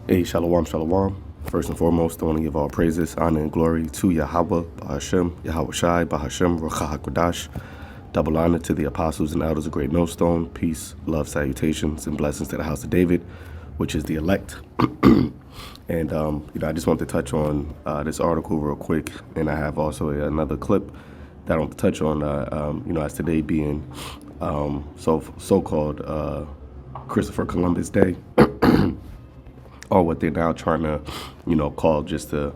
Hey, shalom, shalom. First and foremost, I want to give all praises, honor, and glory to Yahweh, Bahashem, Yahweh Shai, Bahashem, Ruach HaKodash. Double honor to the apostles and elders of Great Millstone. Peace, love, salutations, and blessings to the house of David, which is the elect. And, I just want to touch on this article real quick. And I have also another clip that I want to touch on, as today being so-called Christopher Columbus Day. Or what they're now trying to, call just to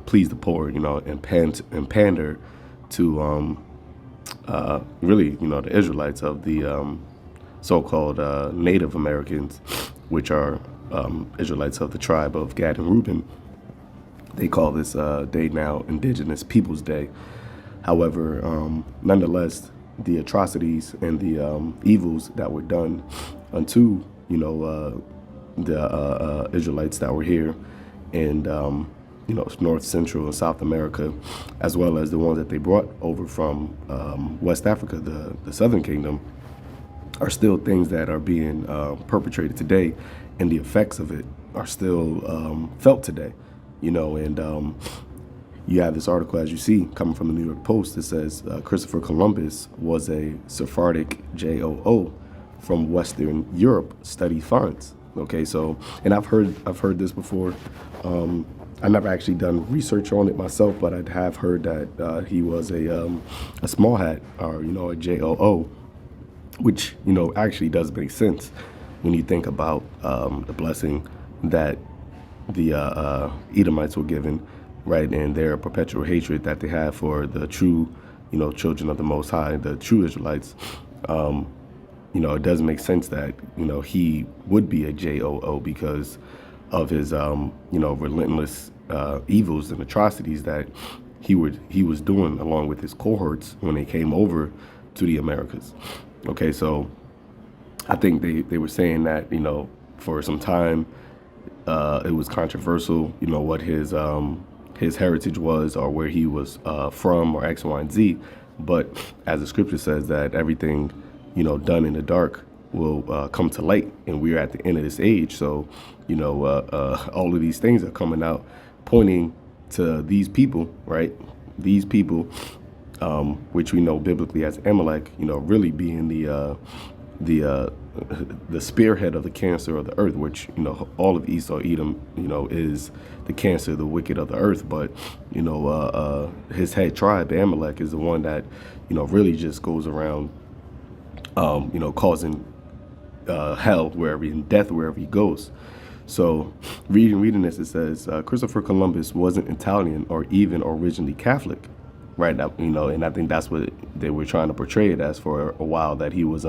please the poor, and pander to really, the Israelites of the so-called Native Americans, which are Israelites of the tribe of Gad and Reuben. They call this day now Indigenous Peoples Day. However, nonetheless, the atrocities and the evils that were done unto, the Israelites that were here in, North, Central, and South America, as well as the ones that they brought over from West Africa, the Southern Kingdom, are still things that are being perpetrated today, and the effects of it are still felt today, and you have this article, as you see, coming from the New York Post. It says Christopher Columbus was a Sephardic JOO from Western Europe, study finds. Okay, so, and I've heard this before. I never actually done research on it myself, but I have heard that he was a small hat, or a JOO, which actually does make sense when you think about the blessing that the Edomites were given, right, and their perpetual hatred that they have for the true, children of the Most High, the true Israelites. It doesn't make sense that, he would be a JOO because of his, relentless evils and atrocities that he was doing along with his cohorts when they came over to the Americas. Okay, so I think they were saying that, for some time it was controversial, what his heritage was, or where he was from, or X, Y, and Z. But as the scripture says, that everything done in the dark will come to light, and we're at the end of this age. So, all of these things are coming out, pointing to these people, right? These people, which we know biblically as Amalek, really being the spearhead of the cancer of the earth, which all of Esau, Edom, is the cancer, the wicked of the earth. But his head tribe, Amalek, is the one that really just goes around causing hell wherever, and death wherever he goes. So reading this, it says Christopher Columbus wasn't Italian or even originally Catholic, right? And I think that's what they were trying to portray it as for a while, that he was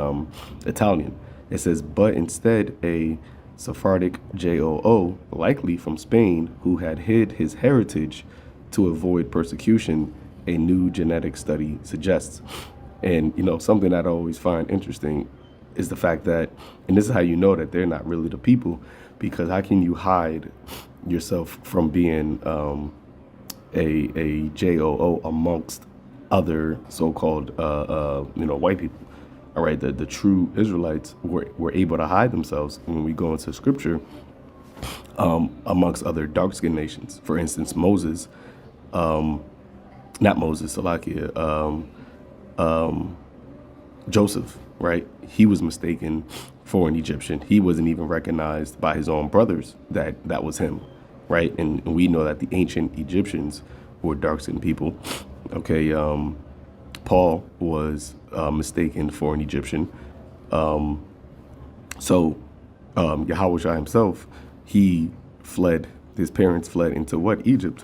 Italian. It says, but instead a Sephardic JOO, likely from Spain, who had hid his heritage to avoid persecution, a new genetic study suggests. And, something that I always find interesting is the fact that, and this is how you know that they're not really the people, because how can you hide yourself from being a JOO amongst other so-called, white people? All right, the true Israelites were able to hide themselves when we go into scripture amongst other dark-skinned nations. For instance, Moses, not Moses, Salakia, Joseph, right? He was mistaken for an Egyptian. He wasn't even recognized by his own brothers that was him, right? And we know that the ancient Egyptians were dark-skinned people. Okay, Paul was mistaken for an Egyptian. So Yahweh Shai himself, his parents fled into what? Egypt,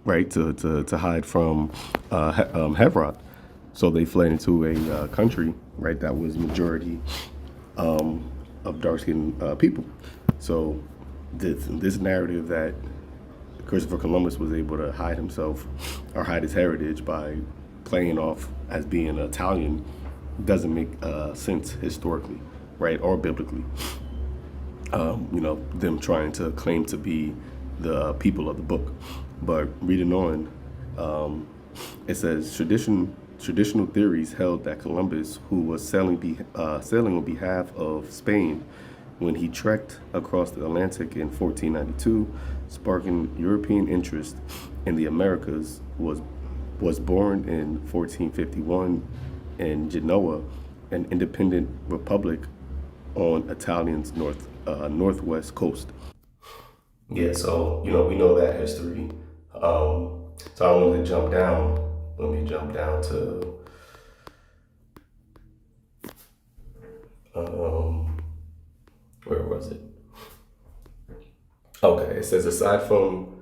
right? To hide from Hebron. So they fled into a country, right, that was majority of dark-skinned people. So this narrative that Christopher Columbus was able to hide himself or hide his heritage by playing off as being Italian doesn't make sense historically, right, or biblically. Them trying to claim to be the people of the book. But reading on, it says traditional theories held that Columbus, who was sailing on behalf of Spain, when he trekked across the Atlantic in 1492, sparking European interest in the Americas, was born in 1451 in Genoa, an independent republic on Italian's northwest coast. Yeah, so we know that history. So I wanted to jump down. Let me jump down to where was it? Okay, it says aside from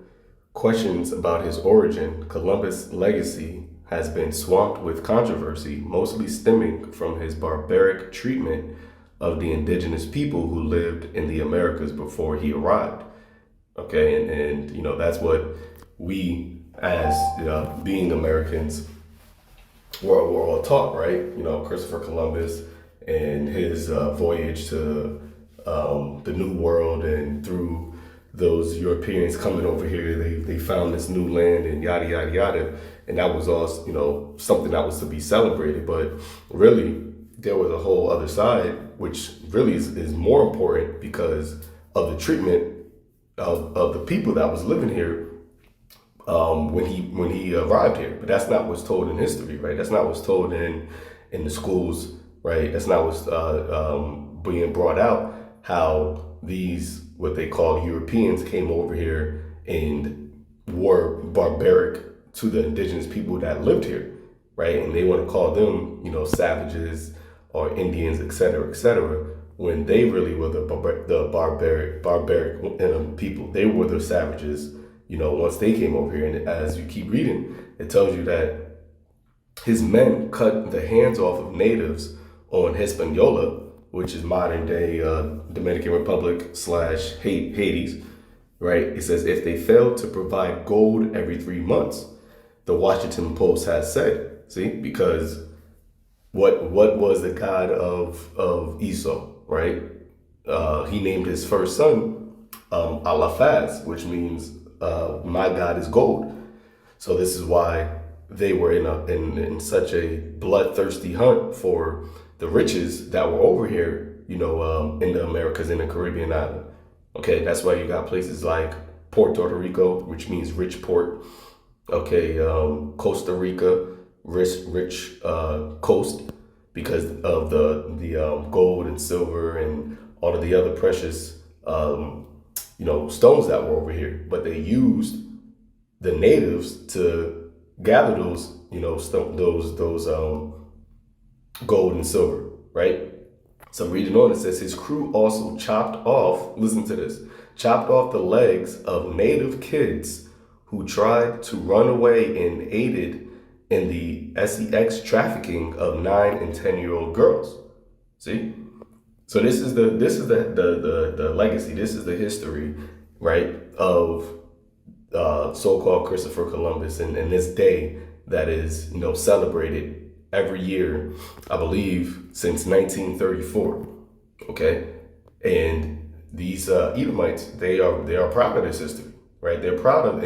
questions about his origin, Columbus' legacy has been swamped with controversy, mostly stemming from his barbaric treatment of the indigenous people who lived in the Americas before he arrived. Okay, and that's what we as being Americans were all taught, right? Christopher Columbus and his voyage to the New World, and through those Europeans coming over here, they found this new land and yada yada yada, and that was all something that was to be celebrated. But really, there was a whole other side, which really is more important because of the treatment of the people that was living here when he arrived here. But that's not what's told in history, right? That's not what's told in the schools, right? That's not what's being brought out. How these what they call Europeans came over here and were barbaric to the indigenous people that lived here, right? And they want to call them, savages or Indians, et cetera, when they really were the barbaric people. They were the savages, once they came over here. And as you keep reading, it tells you that his men cut the hands off of natives on Hispaniola, which is modern day Dominican Republic / Hades, right? It says if they failed to provide gold every 3 months, the Washington Post has said. See, because what was the god of Esau, right? He named his first son Alafaz, which means my God is gold. So this is why they were in such a bloodthirsty hunt for the riches that were over here, in the Americas and the Caribbean island. Okay, that's why you got places like Puerto Rico, which means rich port. Okay, Costa Rica, rich coast, because of the gold and silver and all of the other precious stones that were over here. But they used the natives to gather those gold and silver, right? So reading on, it says his crew also chopped off the legs of native kids who tried to run away and aided in the sex trafficking of 9 and 10-year-old girls. See? So this is the legacy. This is the history, right, of so-called Christopher Columbus and this day that is celebrated every year, I believe, since 1934. Okay, and these Edomites, they are proud of this history, right? They're proud of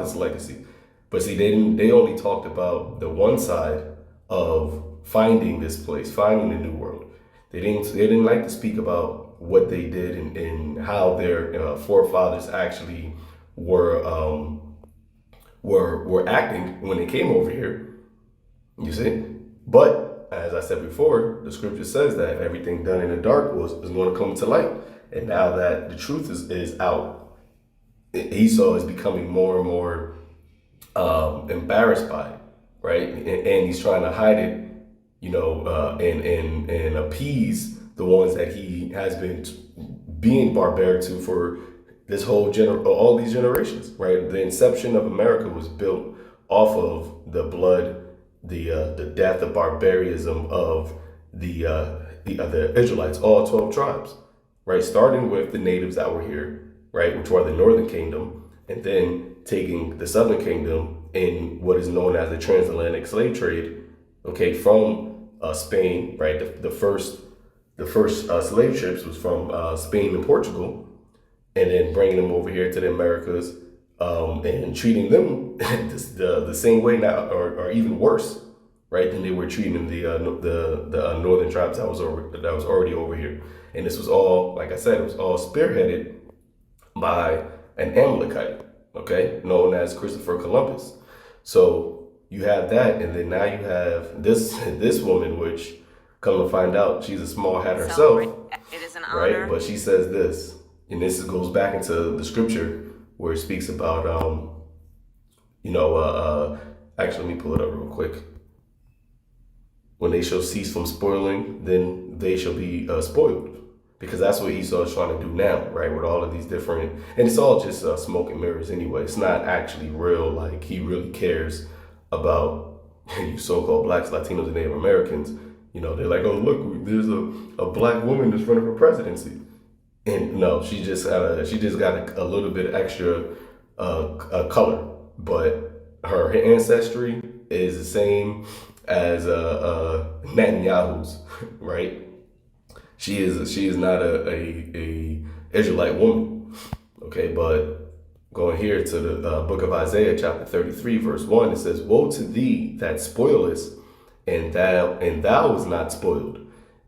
this legacy. But see, they only talked about the one side of finding this place, finding the New World. They didn't like to speak about what they did and how their forefathers actually were acting when they came over here. You see? But as I said before, the scripture says that everything done in the dark is going to come to light. And now that the truth is out, Esau is becoming more and more embarrassed by it, right? And he's trying to hide it, and appease the ones that he has been being barbaric to for this whole all these generations, right? The inception of America was built off of the blood, the death, the barbarism of the Israelites, all 12 tribes, right? Starting with the natives that were here, right, which were the Northern Kingdom, and then taking the Southern Kingdom in what is known as the transatlantic slave trade, okay, from Spain, right? The first slave ships was from Spain and Portugal, and then bringing them over here to the Americas, and treating them the same way now, or even worse, right, than they were treating the northern tribes that was already over here. And this was all, like I said, it was all spearheaded by an Amalekite, okay, known as Christopher Columbus. So you have that, and then now you have this woman, which, come to find out, she's a small hat herself. It is an honor. Right? But she says this, and this goes back into the scripture where it speaks about, actually, let me pull it up real quick. When they shall cease from spoiling, then they shall be spoiled. Because that's what Esau is trying to do now, right? With all of these different, and it's all just smoke and mirrors anyway. It's not actually real, like he really cares about you so-called blacks, Latinos, and Native Americans. You know, they're like, oh, look, there's a black woman that's running for presidency. And no, she just got a little bit extra color, but her ancestry is the same as Netanyahu's, right? She is not a Israelite woman, okay? But going here to the book of Isaiah, chapter 33, verse 1, it says, "Woe to thee that spoilest, and thou was not spoiled,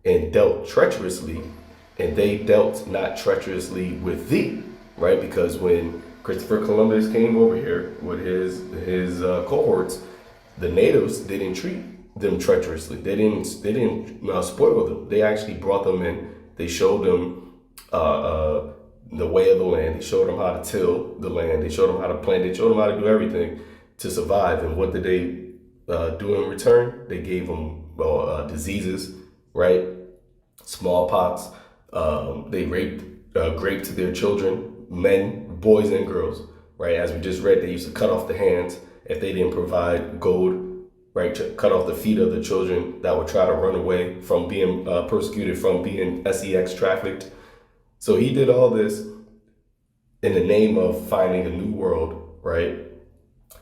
and dealt treacherously, and they dealt not treacherously with thee," right? Because when Christopher Columbus came over here with his cohorts, the natives didn't treat them treacherously. They didn't spoil them. They actually brought them in. They showed them the way of the land. They showed them how to till the land. They showed them how to plant. They showed them how to do everything to survive. And what did they do in return? They gave them diseases, right? Smallpox. They raped their children, men, boys, and girls, right? As we just read, they used to cut off the hands if they didn't provide gold, right? To cut off the feet of the children that would try to run away from being persecuted, from being sex trafficked. So he did all this in the name of finding a new world, right?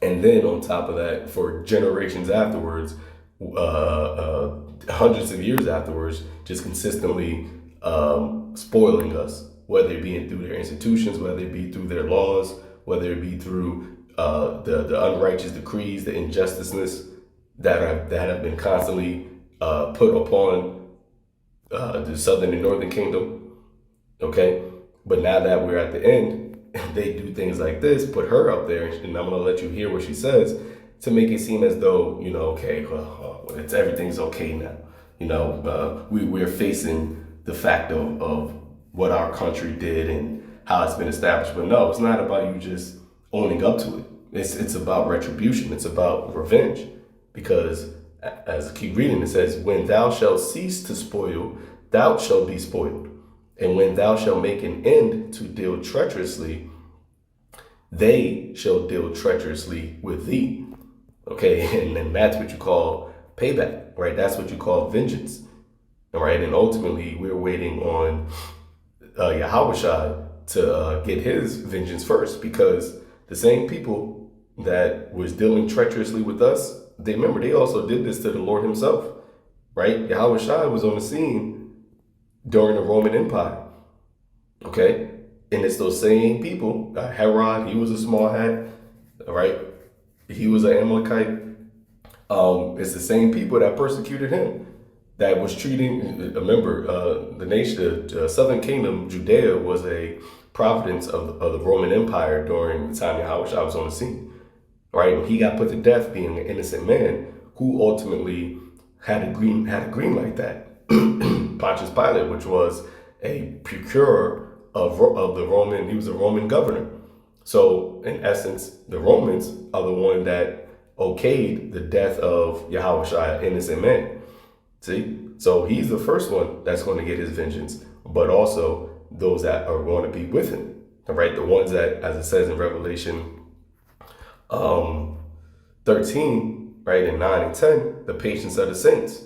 And then on top of that, for generations afterwards, hundreds of years afterwards, just consistently spoiling us, whether it be through their institutions, whether it be through their laws, whether it be through the unrighteous decrees, the injusticeness that have been constantly put upon the southern and northern kingdom. Okay, but now that we're at the end, they do things like this, put her up there, and I'm gonna let you hear what she says to make it seem as though, okay, well, everything's okay now. We're facing the fact of what our country did and how it's been established. But no, it's not about you just owning up to it. It's about retribution. It's about revenge. Because as I keep reading, it says, "When thou shalt cease to spoil, thou shalt be spoiled. And when thou shalt make an end to deal treacherously, they shall deal treacherously with thee." Okay, and then that's what you call payback, right? That's what you call vengeance. All right, and ultimately we're waiting on Yahushua to get his vengeance first, because the same people that was dealing treacherously with us, they also did this to the Lord himself, right? Yahushua was on the scene during the Roman Empire, okay? And it's those same people. Herod, he was a small hat, right? He was an Amalekite. It's the same people that persecuted him, that was treating, remember, the southern kingdom, Judea, was a province of the Roman Empire during the time Yahushua was on the scene, right? And he got put to death being an innocent man who ultimately had a green like that. Pontius Pilate, which was a procurer of the Roman, he was a Roman governor. So in essence, the Romans are the one that okayed the death of Yahushua, innocent man. See? So he's the first one that's going to get his vengeance, but also those that are going to be with him, right? The ones that, as it says in Revelation 13, right, in 9 and 10, the patience of the saints.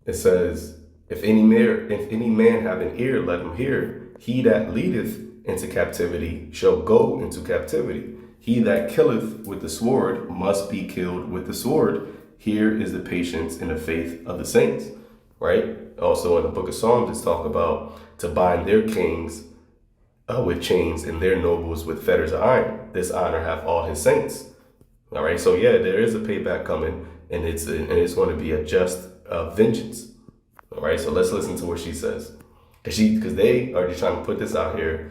It says, if any man have an ear, let him hear. He that leadeth into captivity shall go into captivity. He that killeth with the sword must be killed with the sword. Here is the patience and the faith of the saints, right? Also in the book of Psalms, it's talk about to bind their kings with chains and their nobles with fetters of iron. This honor hath all his saints. All right, so yeah, there is a payback coming, and it's going to be a just vengeance. All right, so let's listen to what she says. Because they are just trying to put this out here